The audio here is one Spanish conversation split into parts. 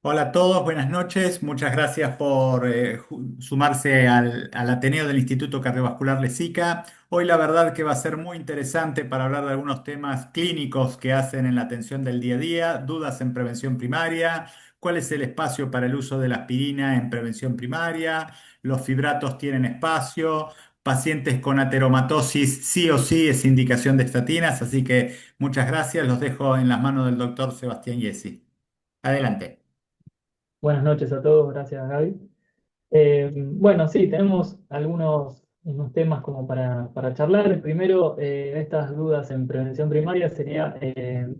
Hola a todos, buenas noches. Muchas gracias por sumarse al Ateneo del Instituto Cardiovascular Lesica. Hoy la verdad que va a ser muy interesante para hablar de algunos temas clínicos que hacen en la atención del día a día, dudas en prevención primaria, cuál es el espacio para el uso de la aspirina en prevención primaria, los fibratos tienen espacio, pacientes con ateromatosis sí o sí es indicación de estatinas, así que muchas gracias. Los dejo en las manos del doctor Sebastián Yesi. Adelante. Buenas noches a todos, gracias Gaby. Bueno, sí, tenemos unos temas como para charlar. El primero, estas dudas en prevención primaria sería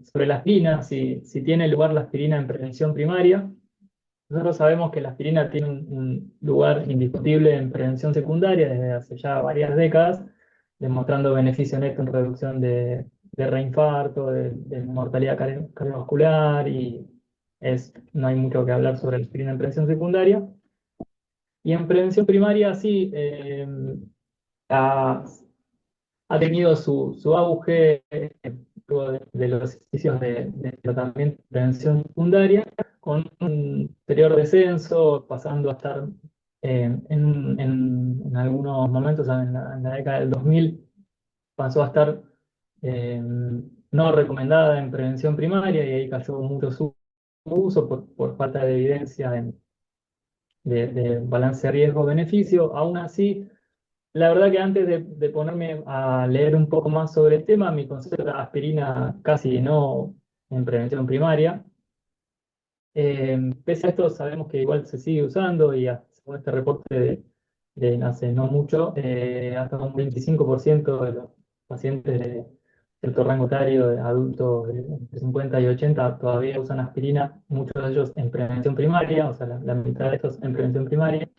sobre la aspirina, si tiene lugar la aspirina en prevención primaria. Nosotros sabemos que la aspirina tiene un lugar indiscutible en prevención secundaria desde hace ya varias décadas, demostrando beneficio neto en reducción de reinfarto, de mortalidad cardiovascular no hay mucho que hablar sobre la aspirina en prevención secundaria. Y en prevención primaria sí, ha, ha tenido su auge luego de los ejercicios de tratamiento de prevención secundaria, con un posterior descenso, pasando a estar en algunos momentos, en la década del 2000, pasó a estar eh, no recomendada en prevención primaria y ahí cayó mucho su uso por falta de evidencia de balance riesgo-beneficio. Aún así, la verdad que antes de ponerme a leer un poco más sobre el tema, mi concepto era aspirina casi no en prevención primaria. Pese a esto, sabemos que igual se sigue usando y según este reporte de hace no mucho, hasta un 25% de los pacientes de cierto rango etario, de adultos de entre 50 y 80, todavía usan aspirina, muchos de ellos en prevención primaria, o sea, la mitad de estos en prevención primaria.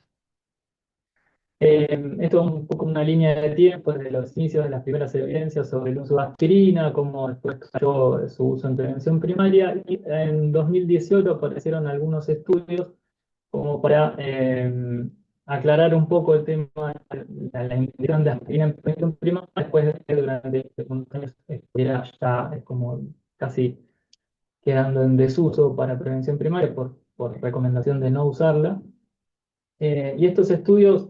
Esto es un poco una línea de tiempo desde los inicios de las primeras evidencias sobre el uso de aspirina, cómo después cayó su uso en prevención primaria, y en 2018 aparecieron algunos estudios como para aclarar un poco el tema de la indicación de aspirina en prevención primaria, después de que durante unos años estuviera ya como casi quedando en desuso para prevención primaria por recomendación de no usarla. Y estos estudios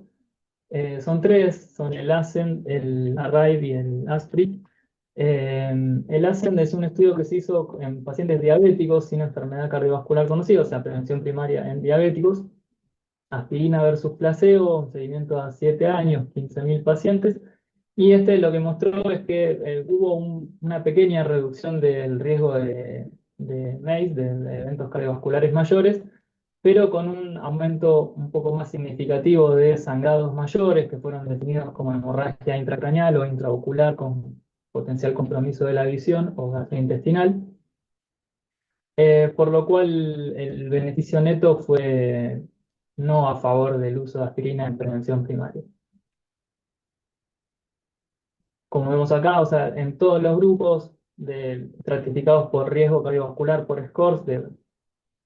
son tres, son el ASCEND, el ARRIVE y el ASPRI. El ASCEND es un estudio que se hizo en pacientes diabéticos sin enfermedad cardiovascular conocida, o sea, prevención primaria en diabéticos. Aspirina versus placebo, un seguimiento a 7 años, 15.000 pacientes. Y este lo que mostró es que hubo una pequeña reducción del riesgo de MACE, de eventos cardiovasculares mayores, pero con un aumento un poco más significativo de sangrados mayores, que fueron definidos como hemorragia intracraneal o intraocular con potencial compromiso de la visión o gastrointestinal, por lo cual el beneficio neto fue no a favor del uso de aspirina en prevención primaria. Como vemos acá, o sea, en todos los grupos estratificados por riesgo cardiovascular por scores de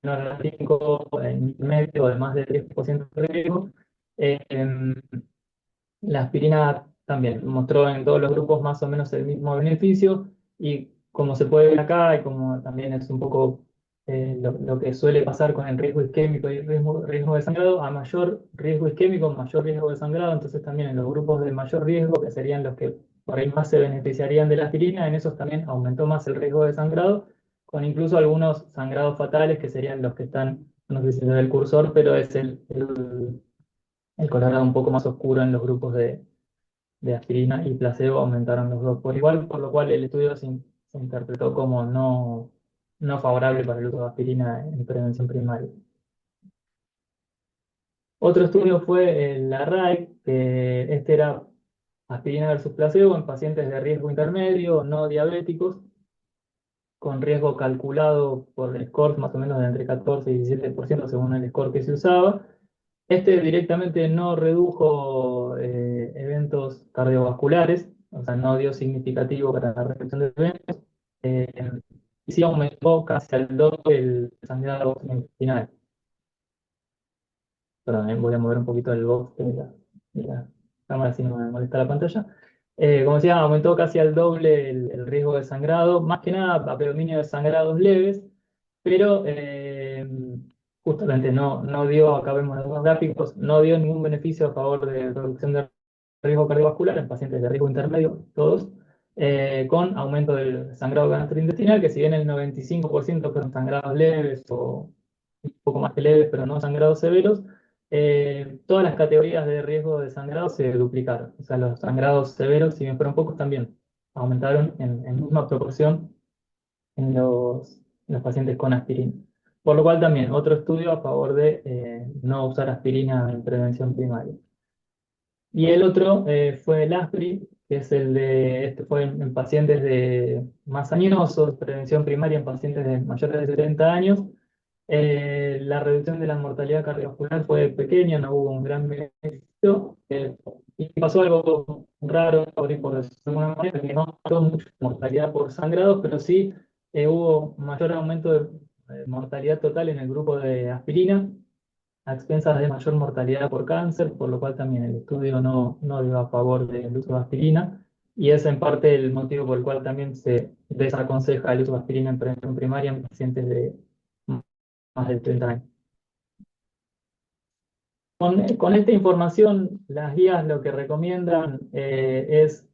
menor a 5, en medio o de más de 10% de riesgo, eh, em, la aspirina también mostró en todos los grupos más o menos el mismo beneficio y como se puede ver acá y como también es un poco lo que suele pasar con el riesgo isquémico y riesgo de sangrado, a mayor riesgo isquémico, mayor riesgo de sangrado, entonces también en los grupos de mayor riesgo, que serían los que por ahí más se beneficiarían de la aspirina, en esos también aumentó más el riesgo de sangrado, con incluso algunos sangrados fatales que serían los que están, no sé si se ve el cursor, pero es el colorado un poco más oscuro en los grupos de aspirina y placebo aumentaron los dos por igual, por lo cual el estudio se interpretó como no favorable para el uso de aspirina en prevención primaria. Otro estudio fue el ARRIVE, que este era aspirina versus placebo en pacientes de riesgo intermedio, no diabéticos, con riesgo calculado por el score más o menos de entre 14 y 17% según el score que se usaba. Este directamente no redujo eventos cardiovasculares, o sea, no dio significativo para la reducción de eventos, eh, y sí aumentó casi al doble el sangrado intestinal. Perdón, voy a mover un poquito el box de la cámara si no me molesta la pantalla. Como decía, aumentó casi al doble el riesgo de sangrado, más que nada a predominio de sangrados leves, pero justamente no dio, acá vemos algunos gráficos, no dio ningún beneficio a favor de reducción de riesgo cardiovascular en pacientes de riesgo intermedio, todos, con aumento del sangrado gastrointestinal, que si bien el 95% fueron sangrados leves o un poco más que leves, pero no sangrados severos, todas las categorías de riesgo de sangrado se duplicaron. O sea, los sangrados severos, si bien fueron pocos, también aumentaron en misma proporción en los pacientes con aspirina. Por lo cual también otro estudio a favor de no usar aspirina en prevención primaria. Y el otro fue el ASPRI, que es este fue en pacientes más añosos, prevención primaria en pacientes de mayores de 70 años. La reducción de la mortalidad cardiovascular fue pequeña, no hubo un gran beneficio. Y pasó algo raro, por decirlo de alguna manera, que no pasó mucha mortalidad por sangrados, pero sí hubo mayor aumento de mortalidad total en el grupo de aspirina, a expensas de mayor mortalidad por cáncer, por lo cual también el estudio no dio a favor del uso de aspirina, y es en parte el motivo por el cual también se desaconseja el uso de aspirina en prevención primaria en pacientes de más de 30 años. Con esta información, las guías lo que recomiendan es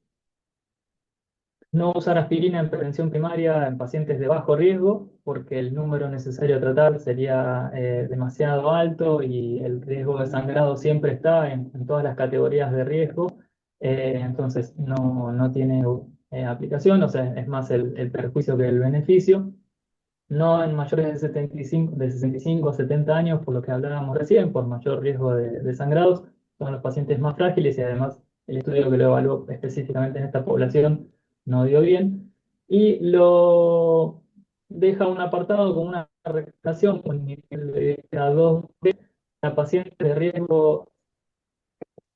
no usar aspirina en prevención primaria en pacientes de bajo riesgo, porque el número necesario a tratar sería demasiado alto y el riesgo de sangrado siempre está en todas las categorías de riesgo, entonces no tiene aplicación, o sea, es más el perjuicio que el beneficio. No en mayores de 75, de 65 a 70 años, por lo que hablábamos recién, por mayor riesgo de sangrados, son los pacientes más frágiles y además el estudio que lo evaluó específicamente en esta población no dio bien. Y lo deja un apartado con una recomendación con nivel de A2B a pacientes de riesgo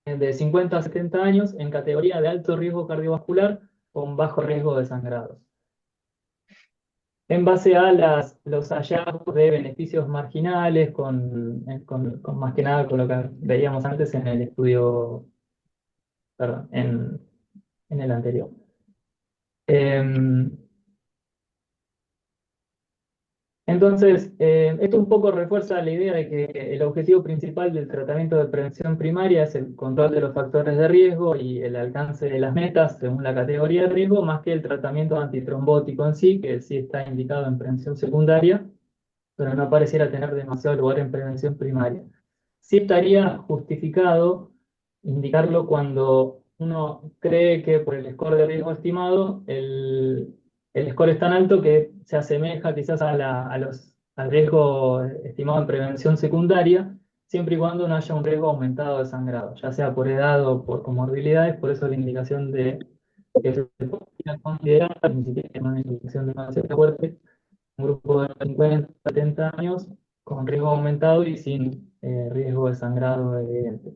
de 50 a 70 años en categoría de alto riesgo cardiovascular con bajo riesgo de sangrados en base a los hallazgos de beneficios marginales, con más que nada con lo que veíamos antes en el estudio, perdón, en el anterior. Entonces, esto un poco refuerza la idea de que el objetivo principal del tratamiento de prevención primaria es el control de los factores de riesgo y el alcance de las metas según la categoría de riesgo, más que el tratamiento antitrombótico en sí, que sí está indicado en prevención secundaria, pero no pareciera tener demasiado lugar en prevención primaria. Sí estaría justificado indicarlo cuando uno cree que por el score de riesgo estimado, el score es tan alto que se asemeja quizás al riesgo estimado en prevención secundaria, siempre y cuando no haya un riesgo aumentado de sangrado, ya sea por edad o por comorbilidades, por eso la indicación de que se puede considerar, ni siquiera es una indicación demasiado fuerte, un grupo de 50, 70 años con riesgo aumentado y sin riesgo de sangrado evidente.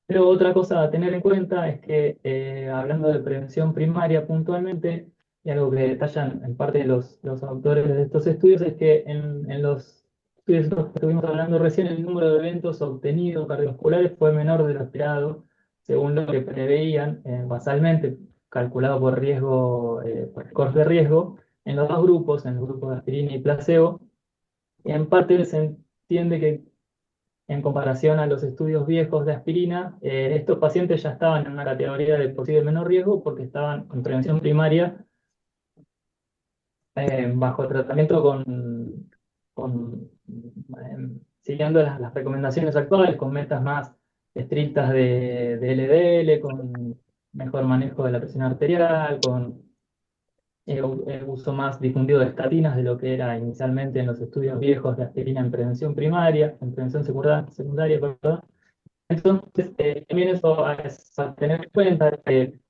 Pero otra cosa a tener en cuenta es que, hablando de prevención primaria puntualmente, y algo que detallan en parte de los autores de estos estudios, es que en los estudios que estuvimos hablando recién, el número de eventos obtenidos cardiovasculares fue menor de lo esperado, según lo que preveían basalmente, calculado por riesgo, por scores de riesgo, en los dos grupos, en el grupo de aspirina y placebo. En parte se entiende que en comparación a los estudios viejos de aspirina, estos pacientes ya estaban en una categoría de posible menor riesgo porque estaban con prevención primaria bajo tratamiento siguiendo las recomendaciones actuales, con metas más estrictas de LDL, con mejor manejo de la presión arterial, con el uso más difundido de estatinas de lo que era inicialmente en los estudios viejos de aspirina en prevención primaria, en prevención secundaria, perdón. Entonces, también eso es a tener en cuenta que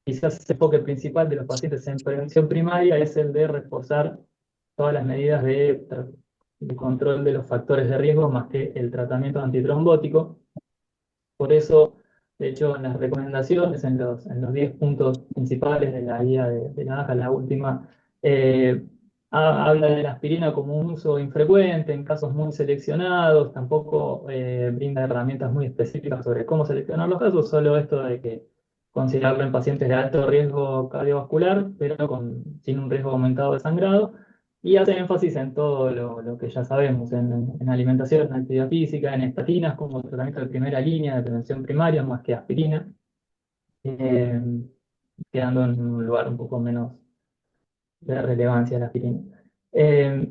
quizás ese enfoque principal de los pacientes en prevención primaria es el de reforzar todas las medidas de control de los factores de riesgo más que el tratamiento antitrombótico. Por eso, de hecho, en las recomendaciones, en los 10 puntos principales de la guía de la AJA, la última, eh, habla de la aspirina como un uso infrecuente en casos muy seleccionados, tampoco brinda herramientas muy específicas sobre cómo seleccionar los casos, solo esto de que considerarlo en pacientes de alto riesgo cardiovascular, pero sin un riesgo aumentado de sangrado. y hace énfasis en todo lo que ya sabemos, en alimentación, en actividad física, en estatinas como tratamiento de primera línea de prevención primaria, más que aspirina, eh, quedando en un lugar un poco menos de relevancia la aspirina.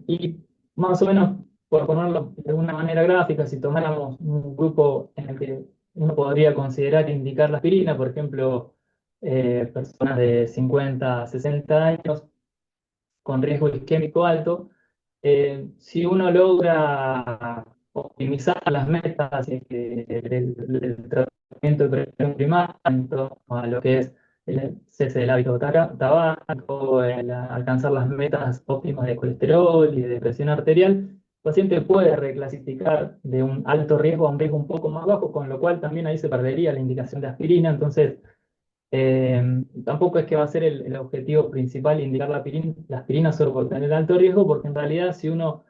Y más o menos, por ponerlo de alguna manera gráfica, si tomáramos un grupo en el que uno podría considerar indicar la aspirina, por ejemplo, personas de 50 a 60 años con riesgo isquémico alto, si uno logra optimizar las metas del tratamiento de prevención primaria en torno a lo que es el cese del hábito tabaco, alcanzar las metas óptimas de colesterol y de presión arterial, el paciente puede reclasificar de un alto riesgo a un riesgo un poco más bajo, con lo cual también ahí se perdería la indicación de aspirina. Entonces, eh, tampoco es que va a ser el objetivo principal indicar la aspirina solo por tener alto riesgo, porque en realidad si uno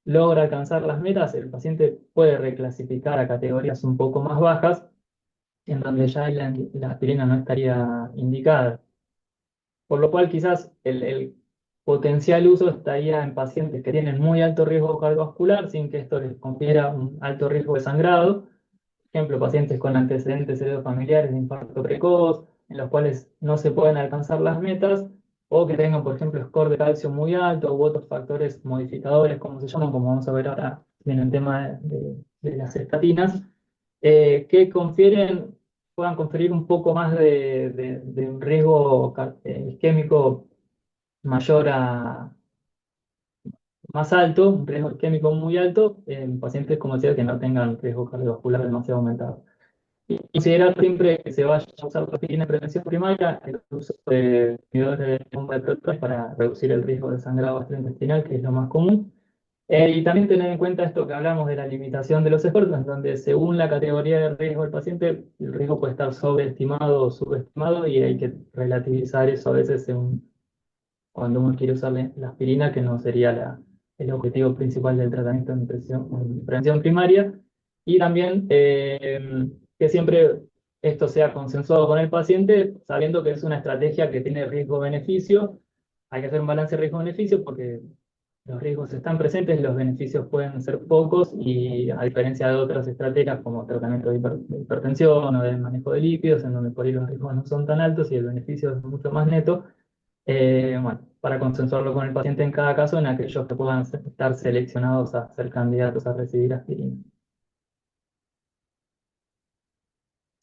logra alcanzar las metas, el paciente puede reclasificar a categorías un poco más bajas, en donde ya la aspirina no estaría indicada. Por lo cual quizás el potencial uso estaría en pacientes que tienen muy alto riesgo cardiovascular, sin que esto les confiera un alto riesgo de sangrado. Por ejemplo, pacientes con antecedentes heredofamiliares de infarto precoz, en los cuales no se pueden alcanzar las metas, o que tengan, por ejemplo, score de calcio muy alto u otros factores modificadores, como se llaman, como vamos a ver ahora en el tema de las estatinas, que puedan conferir un poco más de un riesgo isquémico mayor más alto, un riesgo isquémico muy alto, en pacientes, como decía, que no tengan riesgo cardiovascular demasiado aumentado. Y considerar siempre que se vaya a usar aspirina en prevención primaria, el uso de inhibidores de bomba de protones para reducir el riesgo de sangrado gastrointestinal, que es lo más común. Y también tener en cuenta esto que hablamos de la limitación de los esfuerzos, en donde según la categoría de riesgo del paciente, el riesgo puede estar sobreestimado o subestimado y hay que relativizar eso a veces cuando uno quiere usar la aspirina, que no sería el objetivo principal del tratamiento en prevención primaria. Y también que siempre esto sea consensuado con el paciente, sabiendo que es una estrategia que tiene riesgo-beneficio. Hay que hacer un balance riesgo-beneficio porque los riesgos están presentes, los beneficios pueden ser pocos y a diferencia de otras estrategias como tratamiento de hipertensión o de manejo de lípidos, en donde por ahí los riesgos no son tan altos y el beneficio es mucho más neto, bueno, para consensuarlo con el paciente en cada caso, en aquellos que puedan estar seleccionados a ser candidatos a recibir aspirina.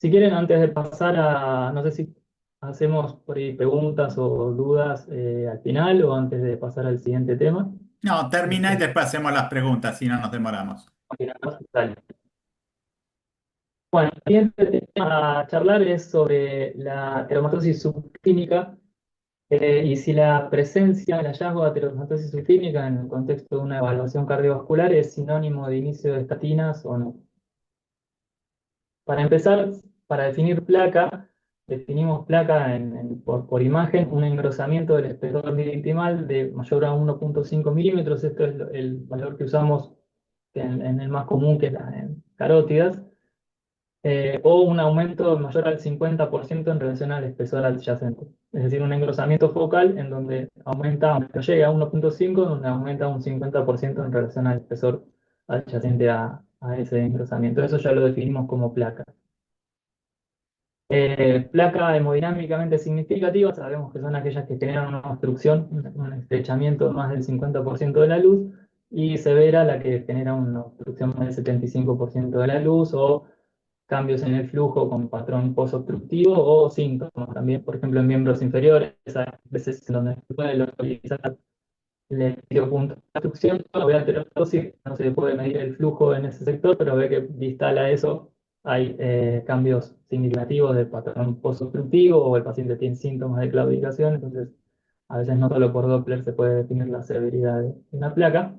Si quieren, antes de pasar no sé si hacemos por ahí preguntas o dudas al final o antes de pasar al siguiente tema. No, termina y Este, después hacemos las preguntas, si no nos demoramos. Dale. Bueno, el siguiente tema a charlar es sobre la teratosis subclínica. Y si la presencia, el hallazgo de ateromatosis subclínica en el contexto de una evaluación cardiovascular es sinónimo de inicio de estatinas o no. Para empezar, para definir placa, definimos placa por imagen, un engrosamiento del espesor victimal de mayor a 1,5 milímetros. Esto es el valor que usamos en el más común, que es en carótidas, o un aumento mayor al 50% en relación al espesor adyacente. Es decir, un engrosamiento focal en donde aumenta, aunque llegue a 1,5, donde aumenta un 50% en relación al espesor adyacente a ese engrosamiento. Eso ya lo definimos como placa. Placa hemodinámicamente significativa, sabemos que son aquellas que generan una obstrucción, un estrechamiento de más del 50% de la luz, y severa la que genera una obstrucción más del 75% de la luz, o cambios en el flujo con patrón posobstructivo o síntomas también, por ejemplo, en miembros inferiores, hay veces en donde se puede localizar el punto de obstrucción, o de aterosclerosis, no se puede medir el flujo en ese sector, pero ve que distal a eso hay cambios significativos del patrón posobstructivo o el paciente tiene síntomas de claudicación, entonces a veces no solo por Doppler se puede definir la severidad de una placa.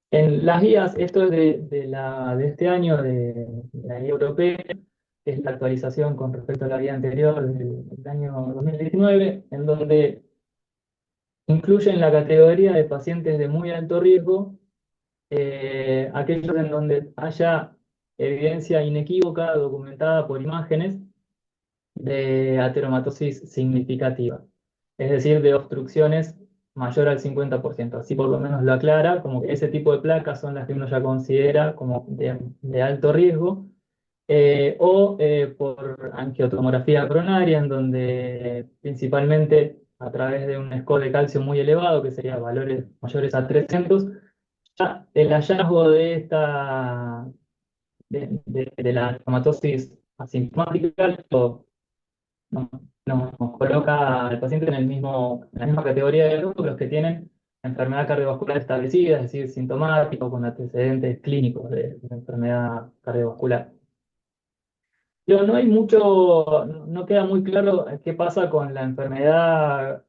En las guías, esto es de este año, de la guía europea, que es la actualización con respecto a la guía anterior del año 2019, en donde incluyen la categoría de pacientes de muy alto riesgo, aquellos en donde haya evidencia inequívoca documentada por imágenes de ateromatosis significativa, es decir, de obstrucciones mayor al 50%. Así por lo menos lo aclara, como que ese tipo de placas son las que uno ya considera como de alto riesgo, o por angiotomografía coronaria, en donde principalmente a través de un score de calcio muy elevado, que sería valores mayores a 300, ya el hallazgo de de la hematosis asintomática nos, nos coloca al paciente en en la misma categoría de grupo que los que tienen enfermedad cardiovascular establecida, es decir, sintomático, con antecedentes clínicos de enfermedad cardiovascular. Pero no hay mucho, no queda muy claro qué pasa con la enfermedad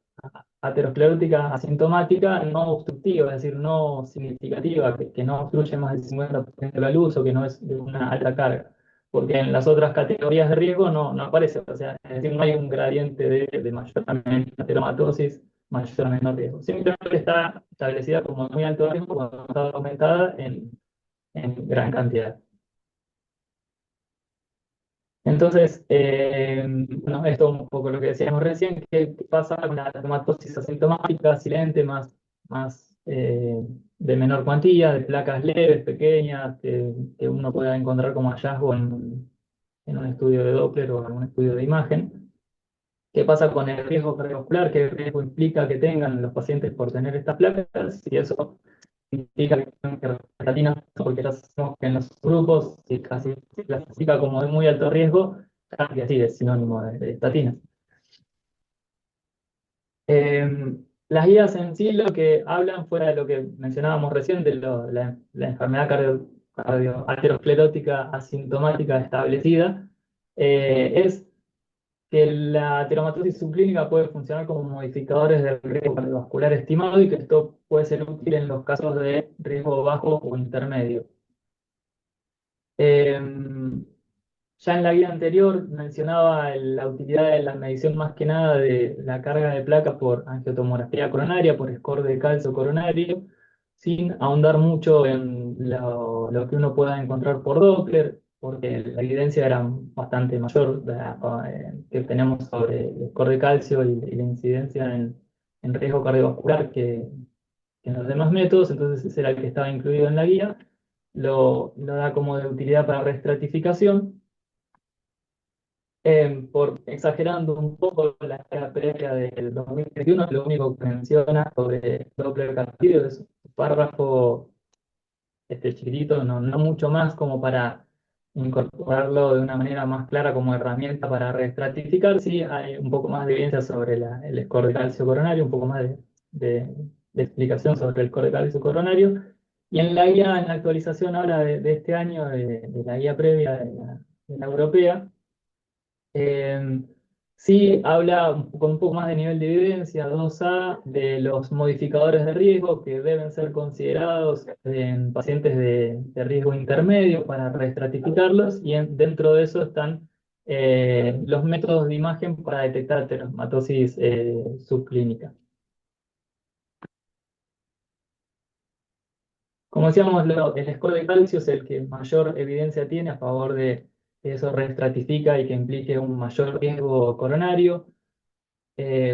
aterosclerótica asintomática no obstructiva, es decir, no significativa, que no obstruye más del 50% de la luz o que no es de una alta carga, porque en las otras categorías de riesgo no aparece, o sea, es decir, no hay un gradiente de mayor a menor ateromatosis, mayor a menor riesgo. Simplemente está establecida como muy alto riesgo cuando está aumentada en gran cantidad. Entonces, bueno, esto es un poco lo que decíamos recién, qué pasa con la dermatosis asintomática, silente, de menor cuantía, de placas leves, pequeñas, que uno pueda encontrar como hallazgo en un estudio de Doppler o en un estudio de imagen. ¿Qué pasa con el riesgo cardiovascular? ¿Qué riesgo implica que tengan los pacientes por tener estas placas? Y eso significa que tienen que recibir estatinas, porque ya sabemos que en los grupos, si casi se clasifica como de muy alto riesgo, casi así es sinónimo de estatinas. Las guías en sí lo que hablan, fuera de lo que mencionábamos recién, de la enfermedad aterosclerótica asintomática establecida, es que la ateromatosis subclínica puede funcionar como modificadores del riesgo cardiovascular estimado y que esto puede ser útil en los casos de riesgo bajo o intermedio. Ya en la guía anterior mencionaba la utilidad de la medición más que nada de la carga de placa por angiotomografía coronaria, por score de calcio coronario, sin ahondar mucho en lo que uno pueda encontrar por Doppler, porque la evidencia era bastante mayor que tenemos sobre el score de calcio y la incidencia en riesgo cardiovascular que en los demás métodos, entonces ese era el que estaba incluido en la guía, lo da como de utilidad para reestratificación. Por exagerando un poco la escala previa del 2021, lo único que menciona sobre Doppler Castillo es un párrafo chiquitito, no mucho más como para incorporarlo de una manera más clara como herramienta para reestratificar. Sí, hay un poco más de evidencia sobre el score de calcio coronario, un poco más de- de explicación sobre el score de calcio coronario. Y en la guía, en la actualización ahora de este año, de la guía previa de la europea, eh, sí, habla con un poco más de nivel de evidencia, 2A, de los modificadores de riesgo que deben ser considerados en pacientes de riesgo intermedio para reestratificarlos, y dentro de eso están los métodos de imagen para detectar ateromatosis subclínica. Como decíamos, el score de calcio es el que mayor evidencia tiene a favor de que eso reestratifica y que implique un mayor riesgo coronario.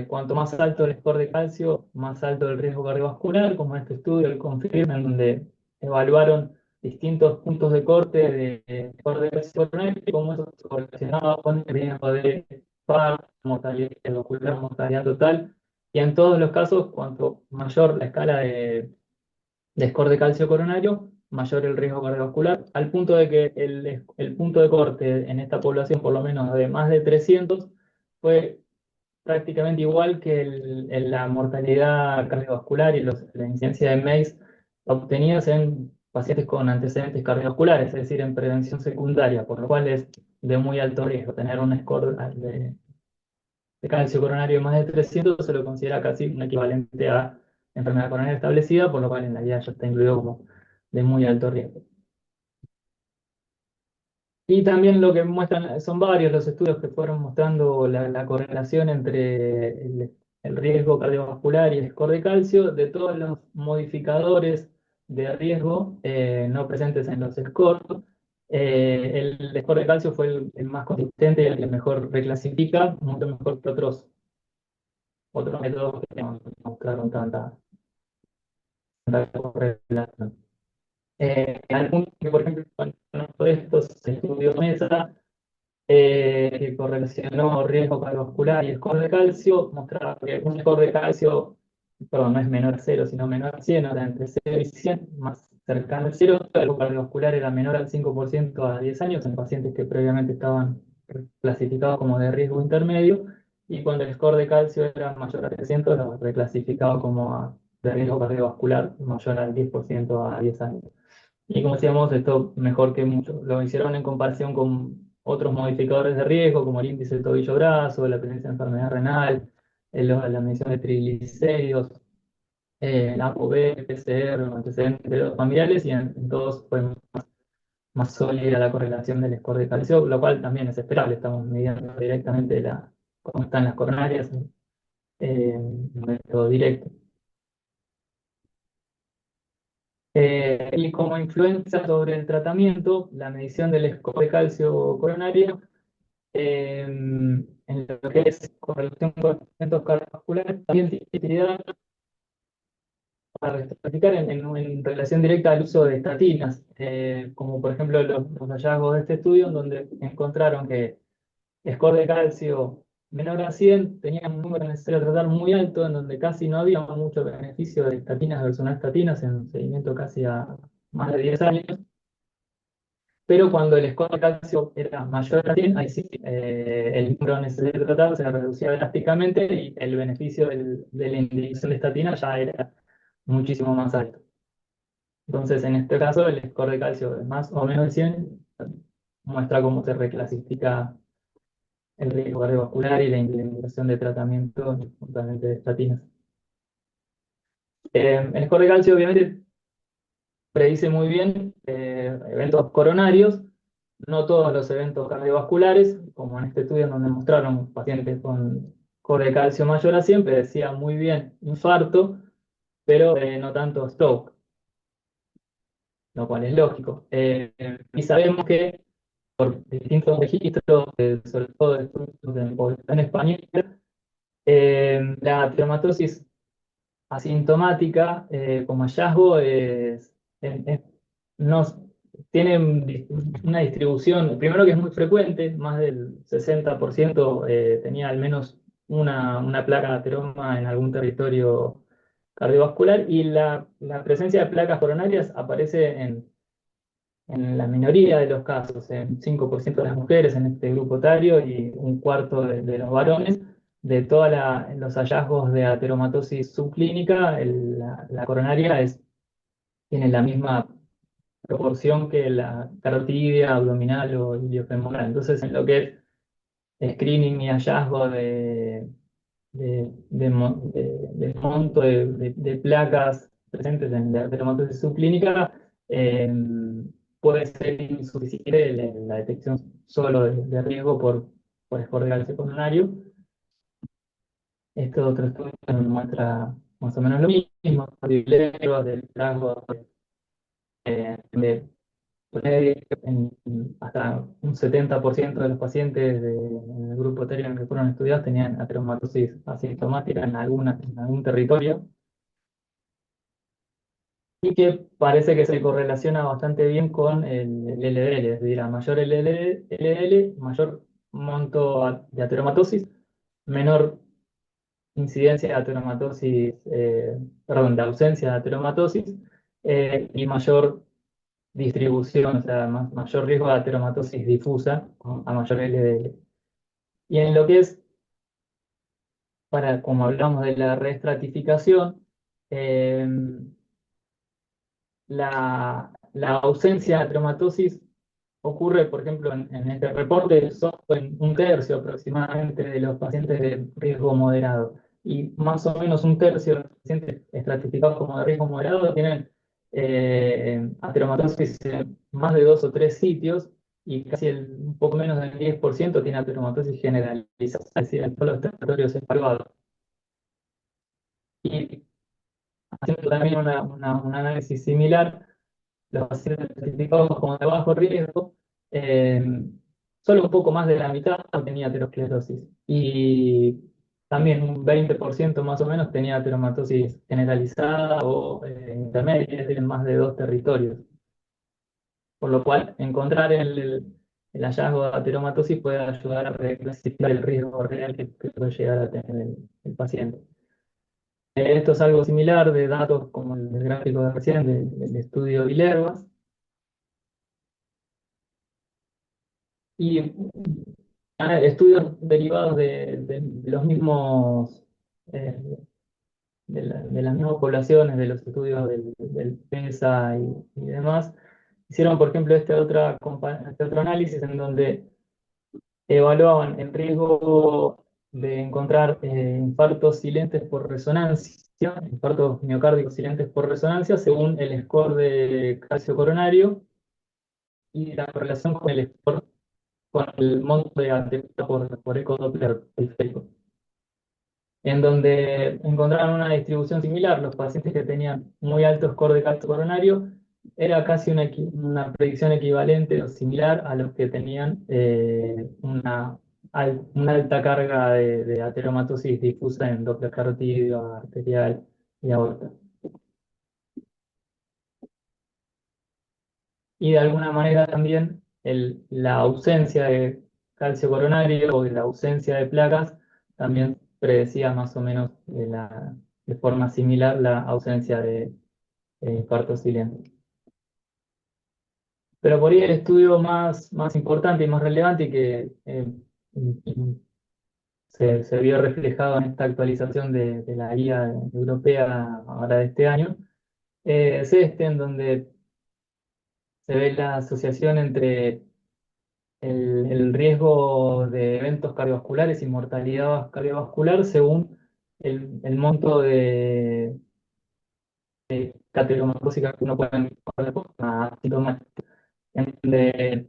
Cuanto más alto el score de calcio, más alto el riesgo cardiovascular, como en este estudio el confirma, en donde evaluaron distintos puntos de corte de score de calcio coronario y cómo eso se correlacionaba con el riesgo de PAR, mortalidad cardiovascular, mortalidad total. Y en todos los casos, cuanto mayor la escala de score de calcio coronario, mayor el riesgo cardiovascular, al punto de que el punto de corte en esta población, por lo menos de más de 300, fue prácticamente igual que la mortalidad cardiovascular y la incidencia de MACE obtenidas en pacientes con antecedentes cardiovasculares, es decir, en prevención secundaria, por lo cual es de muy alto riesgo. Tener un score de calcio coronario de más de 300 se lo considera casi un equivalente a enfermedad coronaria establecida, por lo cual en la guía ya está incluido como de muy alto riesgo. Y también lo que muestran, son varios los estudios que fueron mostrando la correlación entre el riesgo cardiovascular y el score de calcio de todos los modificadores de riesgo no presentes en los scores. El score de calcio fue el más consistente y el que mejor reclasifica, mucho mejor que otros otros métodos que no mostraron tanta correlación. Al punto que, por ejemplo, con estos estudios MESA, que correlacionó riesgo cardiovascular y score de calcio, mostraba que un score de calcio, perdón, no es menor a cero, sino menor a 100, o sea, entre 0 y 100, más cercano al cero, el riesgo cardiovascular era menor al 5% a 10 años en pacientes que previamente estaban clasificados como de riesgo intermedio, y cuando el score de calcio era mayor a 300, lo reclasificaba como de riesgo cardiovascular mayor al 10% a 10 años. Y como decíamos, esto mejor que mucho. Lo hicieron en comparación con otros modificadores de riesgo, como el índice de tobillo-brazo, la presencia de enfermedad renal, la medición de triglicéridos, el ApoB, PCR, los antecedentes de los familiares, y en todos fue más sólida la correlación del score de calcio, lo cual también es esperable. Estamos midiendo directamente cómo están las coronarias en método directo. Y como influencia sobre el tratamiento, la medición del score de calcio coronario, en lo que es correlación con eventos cardiovasculares, también tiene utilidad para estratificar en relación directa al uso de estatinas, como por ejemplo los hallazgos de este estudio, en donde encontraron que score de calcio menor a 100 tenía un número necesario a tratar muy alto, en donde casi no había mucho beneficio de estatinas versus no estatinas, en seguimiento casi a más de 10 años. Pero cuando el score de calcio era mayor a 100, ahí sí, el número necesario de tratar se reducía drásticamente y el beneficio de la indicación de estatina ya era muchísimo más alto. Entonces, en este caso, el score de calcio de más o menos de 100 muestra cómo se reclasifica el riesgo cardiovascular y la indicación de tratamiento, justamente de estatinas. El score de calcio, obviamente, predice muy bien eventos coronarios, no todos los eventos cardiovasculares, como en este estudio donde mostraron pacientes con score de calcio mayor a 100, predecía muy bien infarto, pero no tanto stroke, lo cual es lógico. Y sabemos que por distintos registros, sobre todo de estudios de población española, la dermatosis asintomática como hallazgo no, tiene una distribución, primero que es muy frecuente, más del 60% tenía al menos una placa de ateroma en algún territorio cardiovascular, y la presencia de placas coronarias aparece en la minoría de los casos, en 5% de las mujeres en este grupo etario y un cuarto de los varones. De todos los hallazgos de ateromatosis subclínica, la coronaria tiene la misma proporción que la carotidia, abdominal o iliofemoral. Entonces, en lo que es screening y hallazgo de monto de placas presentes en la dermatosis subclínica, eh, puede ser insuficiente la detección solo de riesgo por score de calcio coronario. Este otro estudio nos muestra más o menos lo mismo, del rasgo de hasta un 70% de los pacientes en el grupo etario en el que fueron estudiados tenían ateromatosis asintomática en algún territorio, y que parece que se correlaciona bastante bien con el LDL, es decir, a mayor LDL, mayor monto de ateromatosis, menor incidencia de ateromatosis, perdón, de ausencia de ateromatosis, y mayor distribución, o sea, mayor riesgo de ateromatosis difusa a mayor LDL. Y en lo que es, como hablamos de la reestratificación, eh, la ausencia de ateromatosis ocurre, por ejemplo, en este reporte, solo en un tercio aproximadamente de los pacientes de riesgo moderado. Y más o menos un tercio de los pacientes estratificados como de riesgo moderado tienen ateromatosis en más de 2 o 3 sitios, y casi un poco menos del 10% tiene ateromatosis generalizada, es decir, en todos los territorios evaluados. Y haciendo también un análisis similar, los pacientes certificados como de bajo riesgo, eh, solo un poco más de la mitad tenía aterosclerosis. Y también un 20% más o menos tenía ateromatosis generalizada o intermedia, es decir, en más de dos territorios. Por lo cual, encontrar el hallazgo de ateromatosis puede ayudar a reclasificar el riesgo real que puede llegar a tener el paciente. Esto es algo similar de datos como el gráfico de recién del estudio Vilervas. Y estudios derivados de los mismos, eh, de las mismas poblaciones, de los estudios del PESA y demás, hicieron, por ejemplo, este otro análisis en donde evaluaban el riesgo de encontrar infartos silentes por resonancia, infartos miocárdicos silentes por resonancia, según el score de calcio coronario y la correlación con el score, con el monto de ATP por ecodoppler periférico, en donde encontraron una distribución similar. Los pacientes que tenían muy alto score de calcio coronario era casi una predicción equivalente o similar a los que tenían una alta carga de ateromatosis difusa en Doppler carotídeo, arterial y aorta. Y de alguna manera también la ausencia de calcio coronario o la ausencia de placas también predecía más o menos de forma similar la ausencia de infarto silente. Pero por ahí el estudio más importante y más relevante y que se vio reflejado en esta actualización de la guía europea ahora de este año, es este en donde se ve la asociación entre el riesgo de eventos cardiovasculares y mortalidad cardiovascular según el monto de cateromatosis que uno puede encontrar de forma asintomática, en donde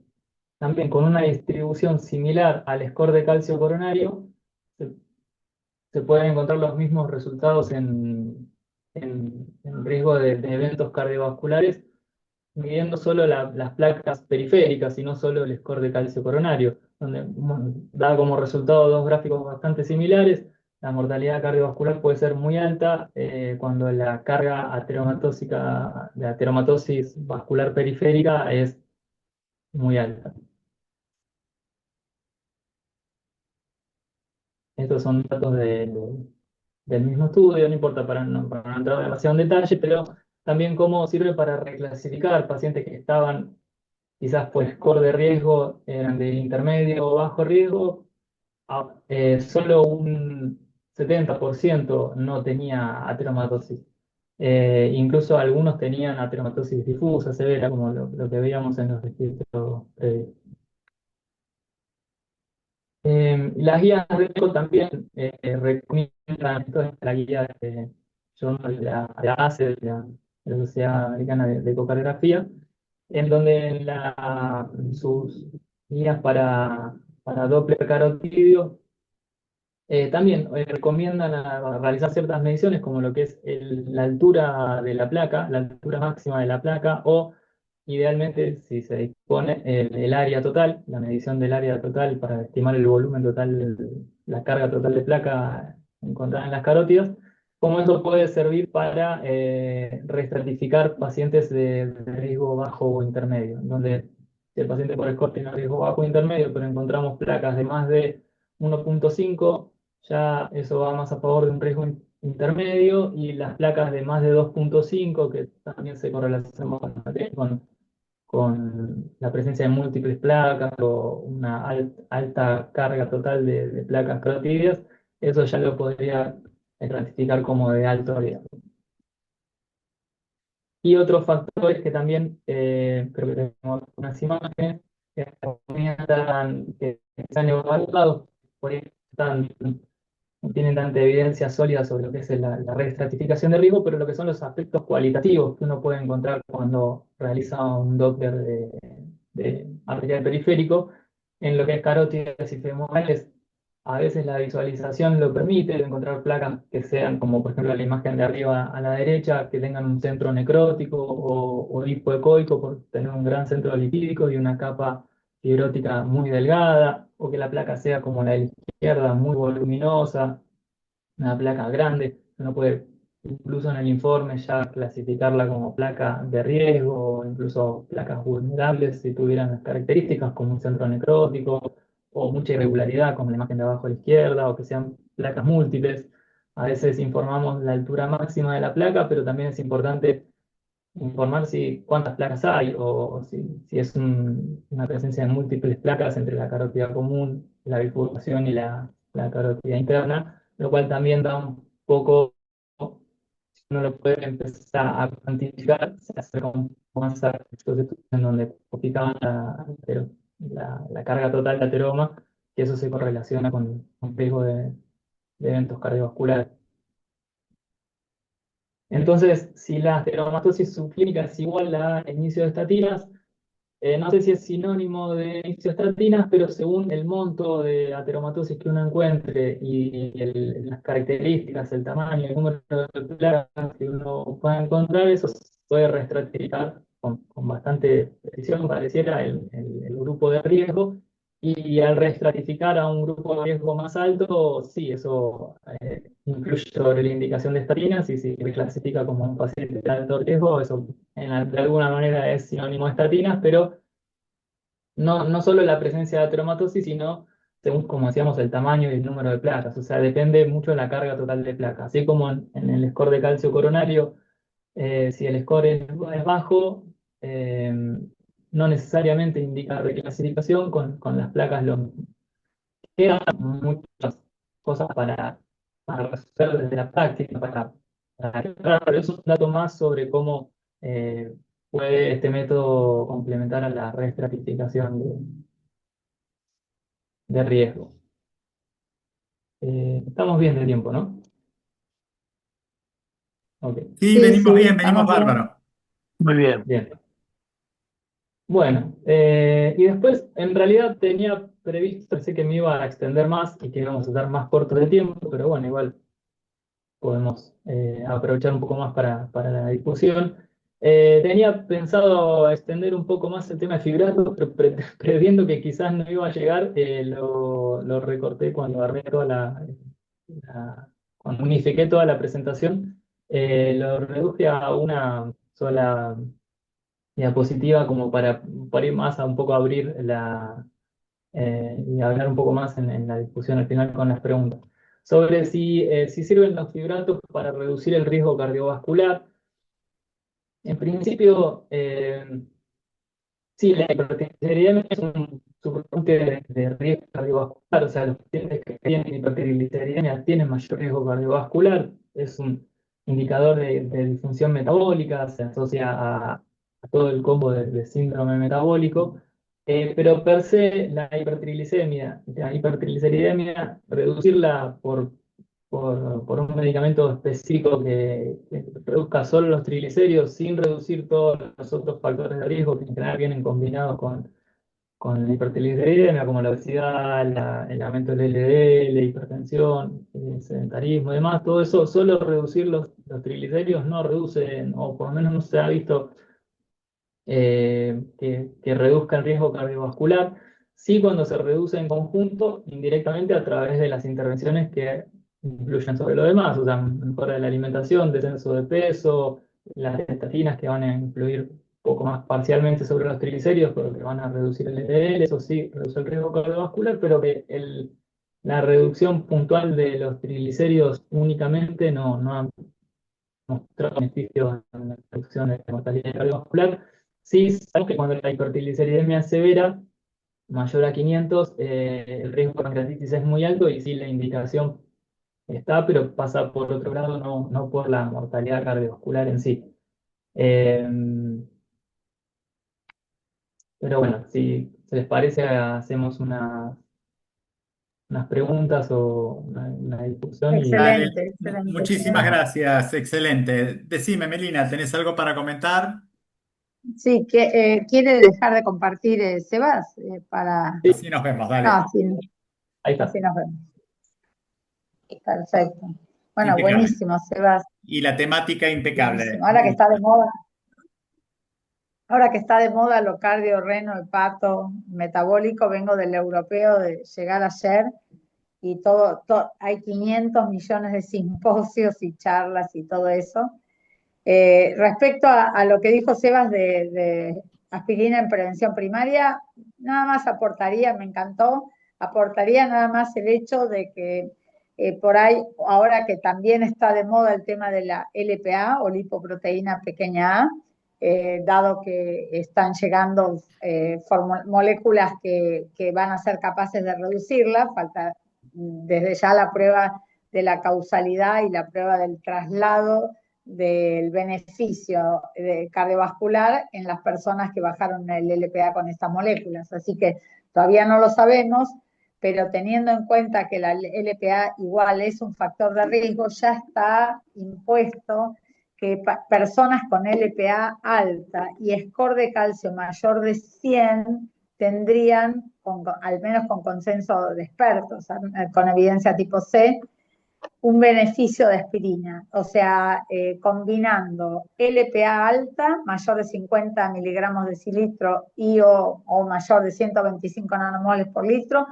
también con una distribución similar al score de calcio coronario, se, se pueden encontrar los mismos resultados en riesgo de eventos cardiovasculares midiendo solo las placas periféricas y no solo el score de calcio coronario, donde bueno, da como resultado dos gráficos bastante similares. La mortalidad cardiovascular puede ser muy alta cuando la carga ateromatósica de ateromatosis vascular periférica es muy alta. Estos son datos del mismo estudio, no importa para no entrar demasiado en detalle, pero también cómo sirve para reclasificar pacientes que estaban quizás por score de riesgo eran de intermedio o bajo riesgo, solo un 70% no tenía ateromatosis. Incluso algunos tenían ateromatosis difusa, severa, como lo que veíamos en los registros previos. Las guías de riesgo también recomiendan, esto es la guía de la ACE, de la Sociedad Americana de Ecocardiografía, en donde sus guías para Doppler carotidio también recomiendan a realizar ciertas mediciones como lo que es la altura de la placa, la altura máxima de la placa o idealmente si se dispone el área total, la medición del área total para estimar el volumen total, la carga total de placa encontrada en las carótidas, cómo eso puede servir para reestratificar pacientes de riesgo bajo o intermedio, donde si el paciente por score tiene riesgo bajo o intermedio, pero encontramos placas de más de 1,5, ya eso va más a favor de un riesgo intermedio y las placas de más de 2,5 que también se correlacionan con la presencia de múltiples placas o una alta carga total de placas carotídeas, eso ya lo podría clasificar como de alto riesgo. Y otros factores que también creo que tenemos unas imágenes que recomiendan que se han evaluado, por ahí no tienen tanta evidencia sólida sobre lo que es la reestratificación de riesgo, pero lo que son los aspectos cualitativos que uno puede encontrar cuando realiza un Doppler de arterial periférico, en lo que es carótidas y femorales, a veces la visualización lo permite, de encontrar placas que sean, como por ejemplo la imagen de arriba a la derecha, que tengan un centro necrótico o hipoecoico por tener un gran centro lipídico y una capa fibrótica muy delgada, o que la placa sea como la de la izquierda, muy voluminosa, una placa grande. Uno puede incluso en el informe ya clasificarla como placa de riesgo, o incluso placas vulnerables si tuvieran las características como un centro necrótico o mucha irregularidad como la imagen de abajo a la izquierda, o que sean placas múltiples. A veces informamos la altura máxima de la placa, pero también es importante informar si cuántas placas hay o si es una presencia de múltiples placas entre la carótida común, la bifurcación y la carótida interna, lo cual también da un poco, uno lo puede empezar a cuantificar, se acerca un poco más a estos estudios en donde cuantificaban la carga total de ateroma, que eso se correlaciona con riesgo de eventos cardiovasculares. Entonces, si la ateromatosis subclínica es igual a inicio de estatinas, no sé si es sinónimo de inicio de estatinas, pero según el monto de ateromatosis que uno encuentre y las características, el tamaño, el número de placas que uno pueda encontrar, eso se puede reestratificar con bastante precisión, pareciera el grupo de riesgo. Y al reestratificar a un grupo de riesgo más alto, sí, eso incluye sobre la indicación de estatinas, y si se clasifica como un paciente de alto riesgo, eso de alguna manera es sinónimo de estatinas, pero no solo la presencia de ateromatosis, sino según, como decíamos, el tamaño y el número de placas. O sea, depende mucho de la carga total de placas. Así como en el score de calcio coronario, si el score es bajo, eh, no necesariamente indica reclasificación, con las placas lo quedan muchas cosas para resolver desde la práctica, pero es un dato más sobre cómo eh, puede este método complementar a la reestratificación de riesgo. Estamos bien de tiempo, ¿no? Ok, Sí, Sí, venimos sí, bien, venimos estamos bien. bárbaro. Muy bien. bien. Bueno, y después en realidad tenía previsto, pensé que me iba a extender más y que íbamos a estar más cortos de tiempo, pero bueno, igual podemos aprovechar un poco más para la discusión. Tenía pensado extender un poco más el tema de fibrato, pero previendo que quizás no iba a llegar, lo recorté cuando agarré toda cuando unifiqué toda la presentación, lo reduje a una sola diapositiva como para ir más a un poco abrir y hablar un poco más en la discusión al final con las preguntas. Sobre si sirven los fibratos para reducir el riesgo cardiovascular. En principio, sí, la hipertrigliceriemia es un subgrupo de riesgo cardiovascular, o sea, los pacientes que tienen hipertrigliceriemia tienen mayor riesgo cardiovascular, es un indicador de disfunción metabólica, se asocia a todo el combo de síndrome metabólico, pero per se la hipertrigliceridemia, reducirla por un medicamento específico que reduzca solo los triglicéridos sin reducir todos los otros factores de riesgo que en general vienen combinados con la hipertrigliceridemia, como la obesidad, el aumento del LDL, la hipertensión, el sedentarismo y demás. Todo eso, solo reducir los triglicéridos no reducen, o por lo menos no se ha visto que reduzca el riesgo cardiovascular. Sí, cuando se reduce en conjunto, indirectamente a través de las intervenciones que influyen sobre lo demás, o sea, mejora de la alimentación, descenso de peso, las estatinas que van a influir un poco más parcialmente sobre los triglicéridos, pero que van a reducir el LDL, eso sí, reduce el riesgo cardiovascular, pero que la reducción puntual de los triglicéridos únicamente no ha mostrado beneficios en la reducción de la mortalidad cardiovascular. Sí, sabemos que cuando la hipertrigliceridemia es severa, mayor a 500, el riesgo de pancreatitis es muy alto y sí, la indicación está, pero pasa por otro lado, no por la mortalidad cardiovascular en sí. Eh, pero bueno, si se les parece, hacemos unas preguntas o una discusión y Excelente, Dale, excelente. muchísimas gracias, excelente. Decime, Melina, ¿tenés algo para comentar? Sí, que, ¿quiere dejar de compartir, Sebas? Para... sí, Así nos vemos, dale. No, sí, ahí está. así nos vemos. Perfecto. Bueno, Impecable. buenísimo, Sebas, Y la temática impecable. buenísimo. Ahora que está de moda lo cardio, reno, hepato, metabólico, vengo del europeo de llegar ayer y hay 500 millones de simposios y charlas y todo eso. Respecto a lo que dijo Sebas de aspirina en prevención primaria, nada más aportaría, me encantó, aportaría nada más el hecho de que por ahí, ahora que también está de moda el tema de la LPA o lipoproteína pequeña a, dado que están llegando moléculas que van a ser capaces de reducirla, falta desde ya la prueba de la causalidad y la prueba del traslado del beneficio cardiovascular en las personas que bajaron el LPA con estas moléculas. Así que todavía no lo sabemos, pero teniendo en cuenta que la LPA igual es un factor de riesgo, ya está impuesto que personas con LPA alta y score de calcio mayor de 100 tendrían, al menos con consenso de expertos, con evidencia tipo C, un beneficio de aspirina, o sea, combinando LPA alta, mayor de 50 miligramos de decilitro o mayor de 125 nanomoles por litro,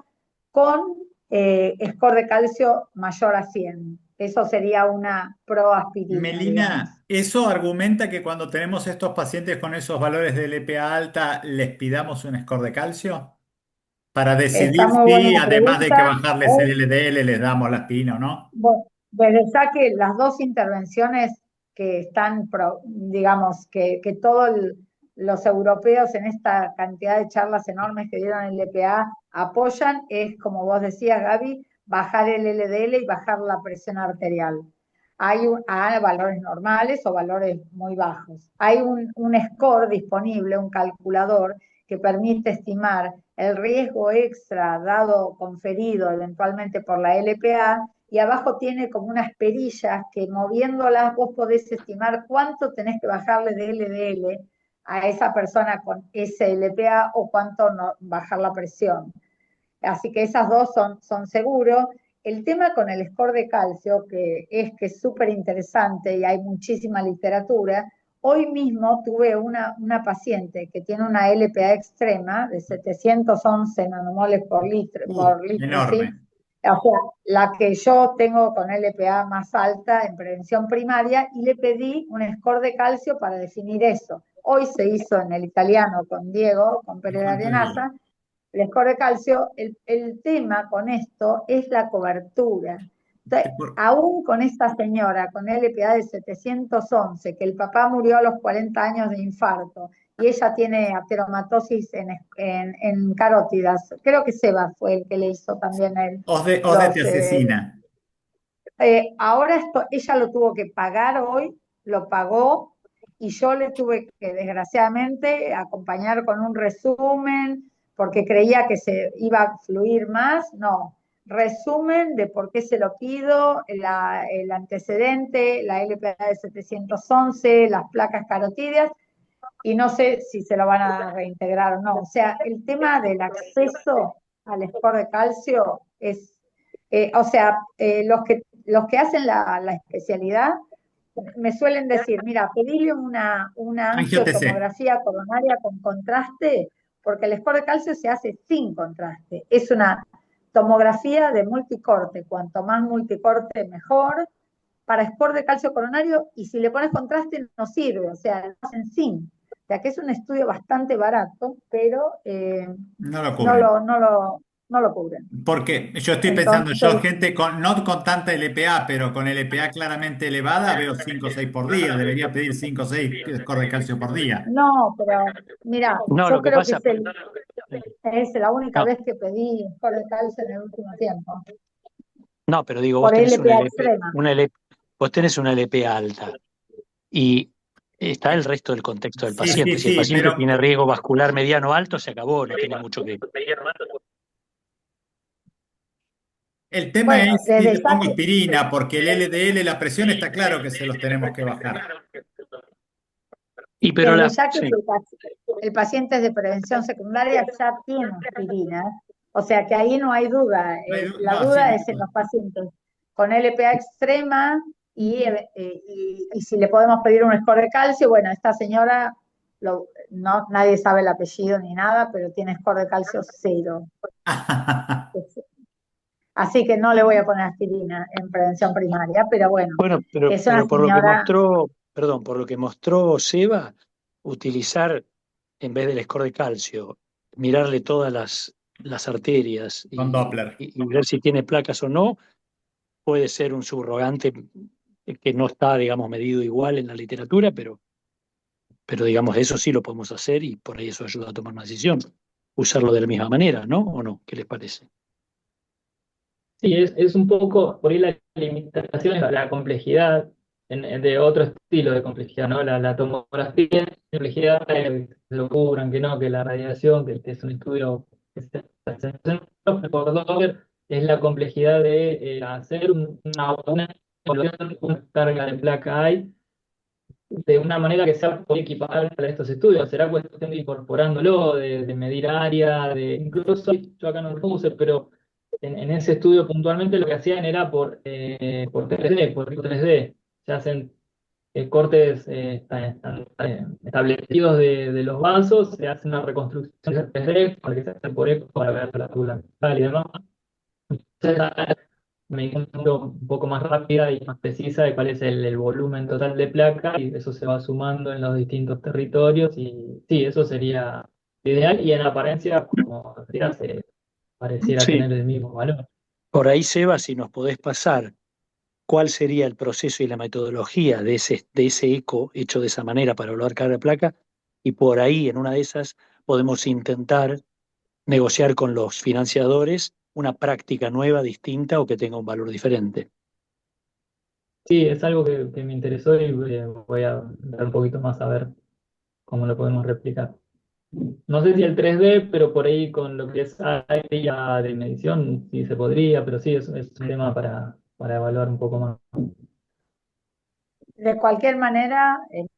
con score de calcio mayor a 100. Eso sería una proaspirina, digamos. Melina, ¿eso argumenta que cuando tenemos estos pacientes con esos valores de LPA alta, les pidamos un score de calcio? Para Está decidir muy buena si, la además de que pregunta. bajarles el LDL, les damos la aspirina o no. Bueno, desde ya que las dos intervenciones que están, digamos, que todos los europeos en esta cantidad de charlas enormes que dieron el LPA apoyan, es, como vos decías, Gaby, bajar el LDL y bajar la presión arterial. Hay a valores normales o valores muy bajos. Hay un score disponible, un calculador, que permite estimar el riesgo extra dado, conferido eventualmente por la LPA, y abajo tiene como unas perillas que moviéndolas vos podés estimar cuánto tenés que bajarle de LDL a esa persona con SLPA o cuánto bajar la presión. Así que esas dos son seguros. El tema con el score de calcio, que es súper interesante y hay muchísima literatura, hoy mismo tuve una paciente que tiene una LPA extrema de 711 nanomoles por litro, ¿sí? Enorme. O sea, la que yo tengo con LPA más alta en prevención primaria, y le pedí un score de calcio para definir eso. Hoy se hizo en el italiano con Diego, con ¿Y Pérez cuánto dio? Arenaza, el score de calcio. El tema con esto es la cobertura. Entonces, aún con esta señora con LPA de 711, que el papá murió a los 40 años de infarto, y ella tiene ateromatosis en carótidas. Creo que Seba fue el que le hizo también Os de te asesina. ahora ella lo tuvo que pagar hoy, lo pagó, y yo le tuve que, desgraciadamente, acompañar con un resumen, porque creía que se iba a fluir más. No, resumen de por qué se lo pido, el antecedente, la LPA de 711, las placas carotídeas, y no sé si se lo van a reintegrar o no. O sea, el tema del acceso al score de calcio es, o sea, los que hacen la especialidad me suelen decir, mira, pedirle una Angio-TC. angiotomografía coronaria con contraste, porque el score de calcio se hace sin contraste. Es una tomografía de multicorte, cuanto más multicorte mejor, para score de calcio coronario, y si le pones contraste no sirve, o sea, lo hacen sin. O sea, que es un estudio bastante barato, pero No lo no cubren. lo, no lo, no lo cubren. Porque yo estoy pensando, yo Entonces, gente no con tanta LPA, pero con LPA claramente elevada, veo 5 o 6 por día. Debería pedir 5 o 6 score de calcio por día. no, pero mira, No, yo lo que creo que pasa, es la única no, vez que pedí score de calcio en el último tiempo, no, pero digo, vos por tenés LPA extrema. vos tenés una LP alta y está el resto del contexto del Sí, sí, paciente. Si el sí, paciente pero tiene riesgo vascular mediano alto, se acabó, no tiene mucho que. el tema Bueno, es si desde le ya pongo que, aspirina, porque el LDL, la presión está claro que se los tenemos que bajar. Y pero desde la, ya que sí. si el paciente es de prevención secundaria, ya tiene aspirina, o sea que ahí no hay duda. No, La no, sí, duda es en los pacientes con LPA extrema, y si le podemos pedir un score de calcio. Bueno, esta señora, no, nadie sabe el apellido ni nada, pero tiene score de calcio cero. Así que no le voy a poner aspirina en prevención primaria, pero bueno, Bueno, es una pero por lo que señora. mostró, perdón, por lo que mostró Seba, utilizar, en vez del score de calcio, mirarle todas las arterias Con Doppler. y ver si tiene placas o no, puede ser un subrogante que no está, digamos, medido igual en la literatura, pero digamos, eso sí lo podemos hacer y por ahí eso ayuda a tomar una decisión. Usarlo de la misma manera, ¿no? ¿O no? ¿Qué les parece? Sí, es un poco, por ahí la limitación es la complejidad de otro estilo de complejidad, ¿no? La tomografía, la complejidad, se lo cubran, que no, que la radiación, que es un estudio que por Doppler, es la complejidad de hacer una evaluación, una carga de placa hay de una manera que sea equiparable a estos estudios. Será cuestión de incorporándolo, de medir área, incluso yo acá no lo puse, pero en ese estudio puntualmente lo que hacían era por 3D, por riego 3D. Se hacen cortes establecidos de los vasos, se hace una reconstrucción de 3D para que se hace por eco para ver la tula y demás. Entonces, medicamento un poco más rápida y más precisa de cuál es el volumen total de placa y eso se va sumando en los distintos territorios y sí, eso sería ideal y en apariencia, como decía, se pareciera Sí, tener el mismo valor. por ahí, Seba, si nos podés pasar cuál sería el proceso y la metodología de ese eco hecho de esa manera para evaluar cada placa, y por ahí, en una de esas, podemos intentar negociar con los financiadores una práctica nueva, distinta o que tenga un valor diferente. Sí, es algo que me interesó y voy a dar un poquito más a ver cómo lo podemos replicar. No sé si el 3D, pero por ahí con lo que es área de medición, sí se podría, pero sí, es un tema para evaluar un poco más. De cualquier manera, en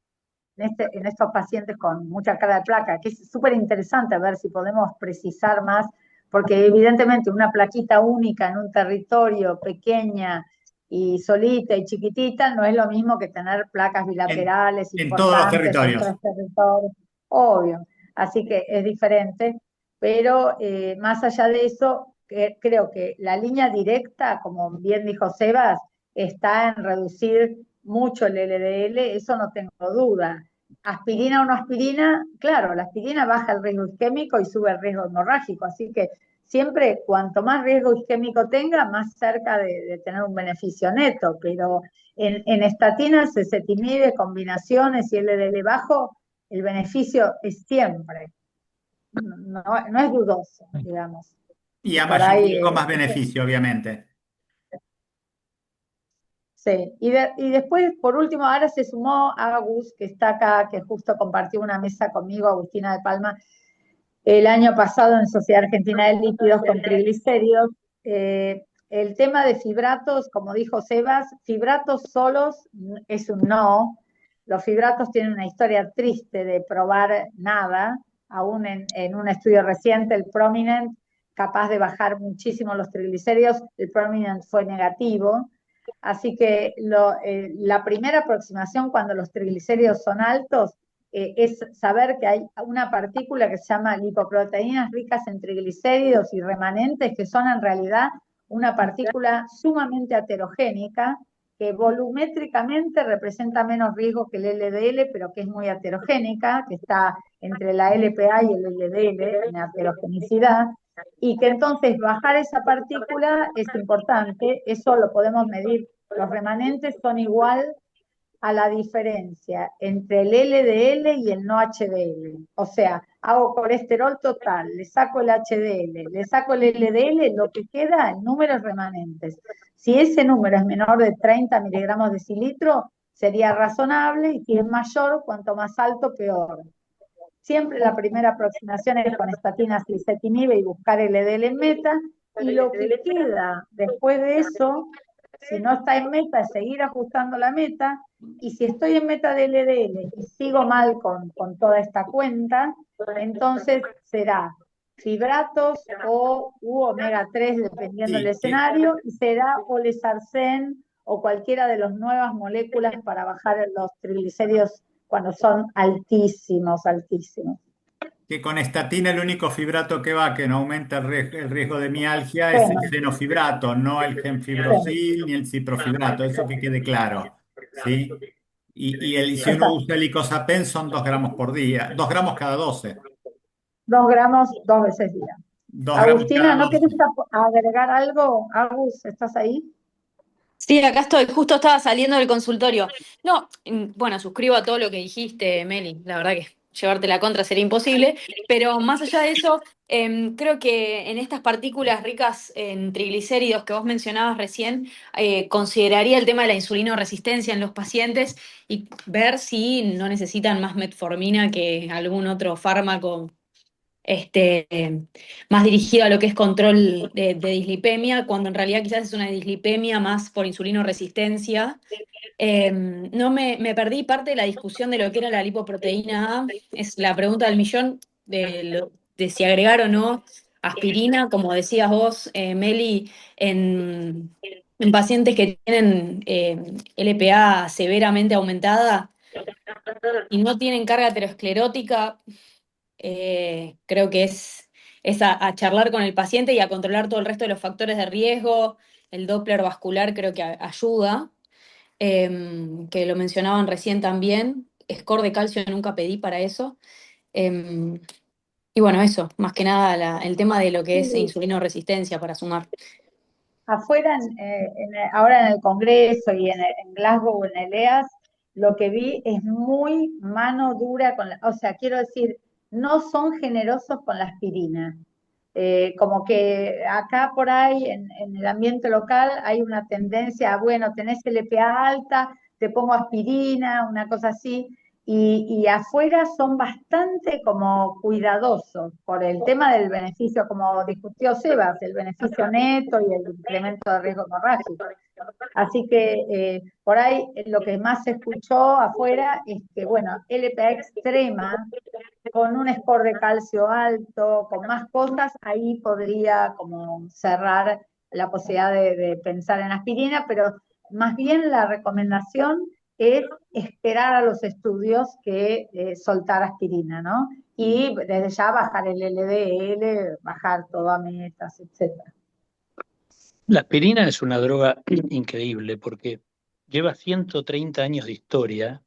estos pacientes con mucha carga de placa, que es súper interesante a ver si podemos precisar más, porque evidentemente una plaquita única en un territorio pequeña y solita y chiquitita no es lo mismo que tener placas En, bilaterales en todos los importantes en territorios. 3 territorios, obvio. Así que es diferente, pero más allá de eso, creo que la línea directa, como bien dijo Sebas, está en reducir mucho el LDL, eso no tengo duda. Aspirina o no aspirina, claro, la aspirina baja el riesgo isquémico y sube el riesgo hemorrágico, así que siempre cuanto más riesgo isquémico tenga, más cerca de tener un beneficio neto, pero en estatinas, ezetimibe, combinaciones y LDL bajo, el beneficio es siempre, no es dudoso, digamos. Y a Por mayor ahí, riesgo, más beneficio, obviamente. sí. Y después, por último, ahora se sumó Agus, que está acá, que justo compartió una mesa conmigo, Agustina de Palma, el año pasado en Sociedad Argentina de Lípidos con triglicéridos. El tema de fibratos, como dijo Sebas, fibratos solos es un no. Los fibratos tienen una historia triste de probar nada. Aún en un estudio reciente, el Prominent, capaz de bajar muchísimo los triglicéridos, el Prominent fue negativo. Así que la primera aproximación cuando los triglicéridos son altos es saber que hay una partícula que se llama lipoproteínas ricas en triglicéridos y remanentes, que son en realidad una partícula sumamente heterogénica, que volumétricamente representa menos riesgo que el LDL, pero que es muy heterogénica, que está entre la LPA y el LDL en heterogenicidad, y que entonces bajar esa partícula es importante, eso lo podemos medir. Los remanentes son igual a la diferencia entre el LDL y el no HDL. O sea, hago colesterol total, le saco el HDL, le saco el LDL, lo que queda en números remanentes. Si ese número es menor de 30 miligramos decilitro, sería razonable, y si es mayor, cuanto más alto, peor. Siempre la primera aproximación es con estatinas y ezetimibe y buscar el LDL en meta, y lo que queda después de eso, si no está en meta, es seguir ajustando la meta, y si estoy en meta de LDL y sigo mal con toda esta cuenta, entonces será fibratos o omega 3 dependiendo del Sí, escenario, y será olezarsen o cualquiera de las nuevas moléculas para bajar los triglicéridos cuando son altísimos, altísimos. que con estatina el único fibrato que no aumenta el riesgo de mialgia es el Bueno, fenofibrato, no el sí, gemfibrosil ni el ciprofibrato, eso que quede claro, ¿sí? Y si uno exacto. usa el icosapent son 2 gramos por día, 2 gramos cada 12, 2 gramos 2 veces día. 2 gramos Agustina, cada ¿no querés 12. agregar algo? Agus, ¿estás ahí? Sí, acá estoy, justo estaba saliendo del consultorio. No, bueno, suscribo a todo lo que dijiste, Meli. La verdad que llevarte la contra sería imposible, pero más allá de eso, creo que en estas partículas ricas en triglicéridos que vos mencionabas recién, consideraría el tema de la insulinoresistencia en los pacientes y ver si no necesitan más metformina que algún otro fármaco más dirigido a lo que es control de dislipemia, cuando en realidad quizás es una dislipemia más por insulinoresistencia. No me perdí parte de la discusión de lo que era la lipoproteína A. Es la pregunta del millón de si agregar o no aspirina, como decías vos, Meli, en pacientes que tienen LPA severamente aumentada y no tienen carga aterosclerótica. Creo que es a charlar con el paciente y a controlar todo el resto de los factores de riesgo. El Doppler vascular creo que ayuda, que lo mencionaban recién también. Score de calcio nunca pedí para eso. Eh, y bueno, eso, más que nada el tema de lo que es Sí, insulinoresistencia para sumar. afuera, ahora en el Congreso y en Glasgow, en el EAS, lo que vi es muy mano dura o sea, quiero decir, no son generosos con la aspirina. Como que acá por ahí, en el ambiente local, hay una tendencia a, bueno, tenés LPA alta, te pongo aspirina, una cosa así, y afuera son bastante como cuidadosos por el tema del beneficio, como discutió Sebas, el beneficio neto y el incremento de riesgo hemorrágico. Así que por ahí lo que más se escuchó afuera es que, bueno, LPA extrema, con un score de calcio alto, con más cosas, ahí podría como cerrar la posibilidad de pensar en aspirina, pero más bien la recomendación es esperar a los estudios que soltar aspirina, ¿no? Y desde ya bajar el LDL, bajar todo a metas, etcétera. La aspirina es una droga increíble porque lleva 130 años de historia,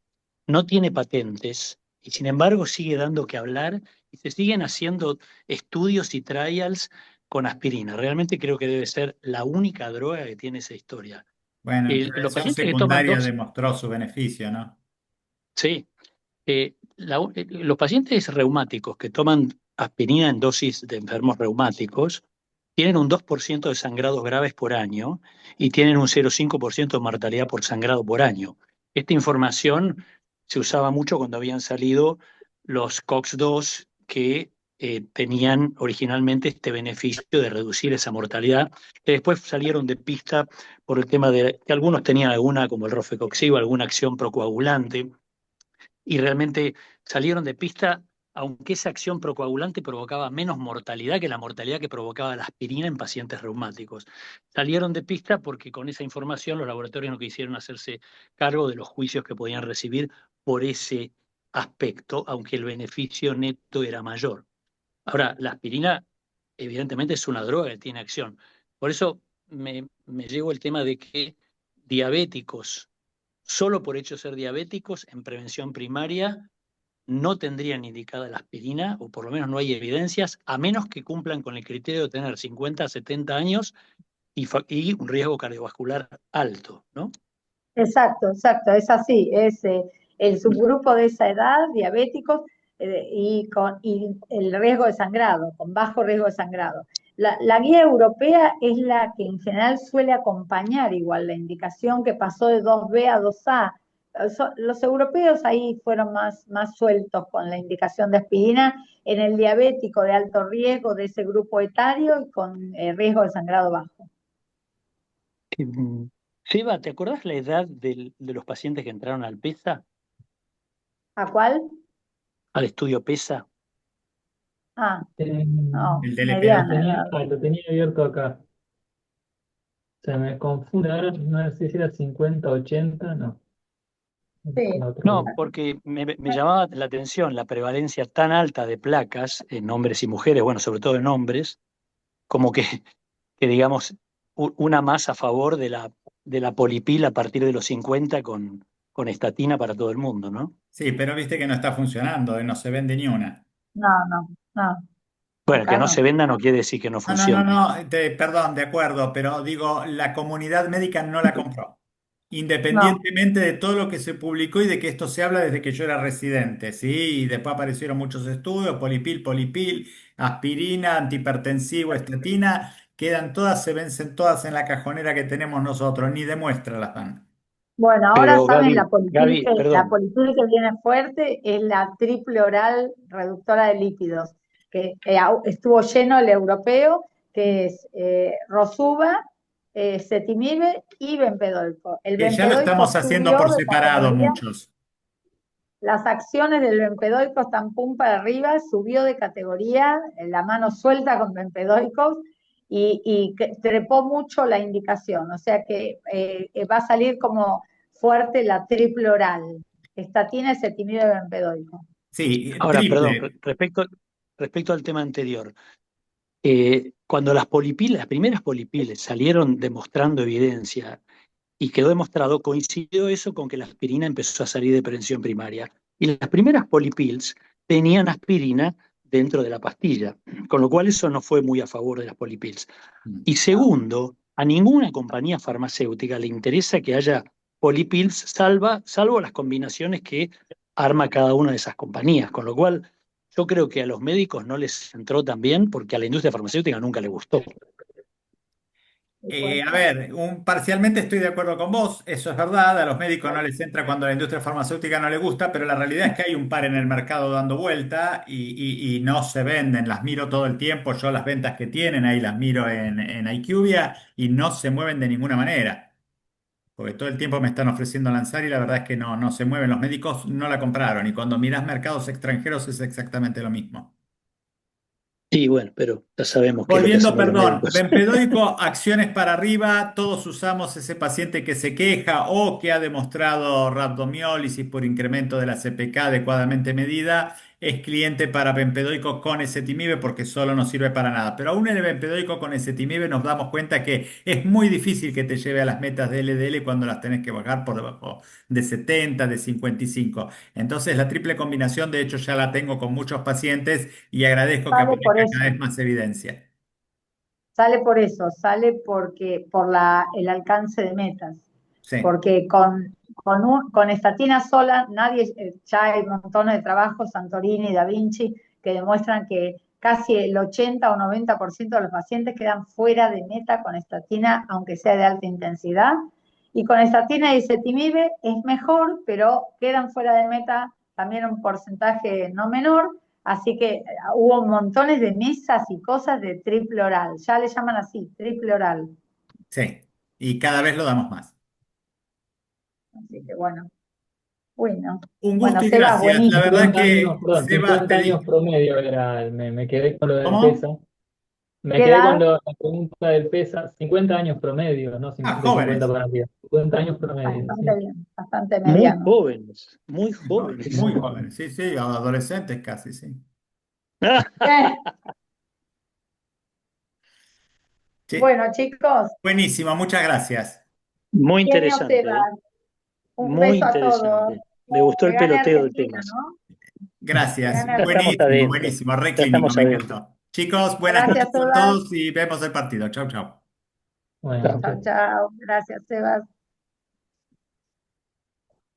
no tiene patentes y sin embargo sigue dando que hablar y se siguen haciendo estudios y trials con aspirina. Realmente creo que debe ser la única droga que tiene esa historia. Bueno, en Los prevención pacientes que toman secundaria dos, demostró su beneficio, ¿no? sí, los pacientes reumáticos que toman aspirina en dosis de enfermos reumáticos tienen un 2% de sangrados graves por año y tienen un 0,5% de mortalidad por sangrado por año. Esta información se usaba mucho cuando habían salido los COX-2 que tenían originalmente este beneficio de reducir esa mortalidad, que después salieron de pista por el tema de que algunos tenían alguna, como el rofecoxib, alguna acción procoagulante y realmente salieron de pista, aunque esa acción procoagulante provocaba menos mortalidad que la mortalidad que provocaba la aspirina en pacientes reumáticos. Salieron de pista porque con esa información los laboratorios no quisieron hacerse cargo de los juicios que podían recibir por ese aspecto, aunque el beneficio neto era mayor. Ahora, la aspirina evidentemente es una droga que tiene acción. Por eso me llevo el tema de que diabéticos solo por hecho de ser diabéticos en prevención primaria no tendrían indicada la aspirina, o por lo menos no hay evidencias, a menos que cumplan con el criterio de tener 50, 70 años y un riesgo cardiovascular alto, ¿no? Exacto, exacto, es así, es el subgrupo de esa edad, diabéticos, y el riesgo de sangrado, con bajo riesgo de sangrado. La guía europea es la que en general suele acompañar igual la indicación que pasó de 2B a 2A. Los europeos ahí fueron más sueltos con la indicación de aspirina en el diabético de alto riesgo de ese grupo etario y con riesgo de sangrado bajo. Seba, ¿te acordás la edad de los pacientes que entraron al PESA, ¿A cuál? al estudio PESA? Ah, Eh, no, El DLP2. mediana edad. lo tenía abierto acá. Se me confunde ahora, no sé si era 50, 80, no. Sí. en otro No, lugar. porque me llamaba la atención la prevalencia tan alta de placas en hombres y mujeres, bueno, sobre todo en hombres, como que digamos, una más a favor de la polipil a partir de los 50 con estatina para todo el mundo, ¿no? Sí, pero viste que no está funcionando, no se vende ni una. No, no, no, Bueno, que acá no se no. venda no quiere decir que no No, no, no, funcione. no, perdón, de acuerdo, pero digo, la comunidad médica no la compró, No. independientemente de todo lo que se publicó y de que esto se habla desde que yo era residente, ¿sí? Y después aparecieron muchos estudios, polipil, aspirina, antihipertensivo, estatina, quedan todas, se vencen todas en la cajonera que tenemos nosotros, ni de muestra las dan. Bueno, ahora Pero saben Gaby, la perdón, polipil que viene fuerte es la triple oral reductora de lípidos, que estuvo lleno el europeo, que es Rosuva, Cetimibe y Bempedoico. El Que ya lo Bempedoico estamos haciendo por subió de separado categoría, muchos. las acciones del Bempedoico están pum para arriba, subió de categoría, la mano suelta con Bempedoicos y trepó mucho la indicación, o sea que va a salir como fuerte la triple oral, estatina, ezetimibe, Bempedoico. Sí, ahora, perdón, triple. respecto al tema anterior, cuando las primeras polipiles salieron demostrando evidencia y quedó demostrado, coincidió eso con que la aspirina empezó a salir de prevención primaria. Y las primeras polipills tenían aspirina dentro de la pastilla, con lo cual eso no fue muy a favor de las polipills. Y ¿No? segundo, a ninguna compañía farmacéutica le interesa que haya polipills, salvo las combinaciones que arma cada una de esas compañías, con lo cual yo creo que a los médicos no les entró tan bien porque a la industria farmacéutica nunca le gustó. Y puede A ser. ver, parcialmente estoy de acuerdo con vos, eso es verdad, a los médicos no les entra cuando a la industria farmacéutica no le gusta, pero la realidad es que hay un par en el mercado dando vuelta y no se venden, las miro todo el tiempo, yo las ventas que tienen ahí las miro en IQVIA y no se mueven de ninguna manera, porque todo el tiempo me están ofreciendo lanzar y la verdad es que no se mueven, los médicos no la compraron y cuando mirás mercados extranjeros es exactamente lo mismo. Y bueno, pero ya sabemos qué es lo que Volviendo, hacemos los perdón, médicos. bempedóico, acciones para arriba, todos usamos ese paciente que se queja o que ha demostrado rhabdomiólisis por incremento de la CPK adecuadamente medida, es cliente para bempedóico con ezetimibe porque solo no sirve para nada. Pero aún en el bempedóico con ezetimibe nos damos cuenta que es muy difícil que te lleve a las metas de LDL cuando las tenés que bajar por debajo de 70, de 55. Entonces la triple combinación, de hecho, ya la tengo con muchos pacientes y agradezco que Sale por aparezca cada eso. vez más evidencia. Sale por eso, sale porque por el alcance de metas. Sí, Porque con estatina sola, nadie, ya hay montones de trabajos, Santorini, Da Vinci, que demuestran que casi el 80 o 90% de los pacientes quedan fuera de meta con estatina, aunque sea de alta intensidad. Y con estatina y ezetimibe es mejor, pero quedan fuera de meta también un porcentaje no menor. Así que hubo montones de mesas y cosas de triple oral. Ya le llaman así, triple oral. sí. Y cada vez lo damos más. Así que bueno, bueno. Un Bueno, gusto y Sebas, gracias. La buenísimo. verdad 50 años, que, perdón, Sebas, 50 años promedio era, me quedé con lo del ¿Cómo? PESA. Me ¿Qué quedé edad? con la pregunta del PESA, 50 años promedio, no Ah, de 50 jóvenes. para arriba, 50 años promedio, Bastante sí. bien, bastante Muy mediano. jóvenes, muy Jóvenes, jóvenes. muy jóvenes. Sí, sí, adolescentes casi, sí. Eh, Sí, bueno, chicos, buenísimo, muchas gracias. Muy genio interesante, ¿eh? Sebas. Un Muy beso a todos. interesante. Me gustó Que el gane peloteo de Argentina, temas. ¿no? Que Gracias. gane Ya estamos Argentina. Buenísimo, adentro, buenísimo. Re ya clínico, estamos me adentro. encantó. Chicos, buenas Gracias, noches a Sebas. todos y vemos el partido. Chau, chau. Bueno, Chao. Chao, chao. Gracias, Sebas.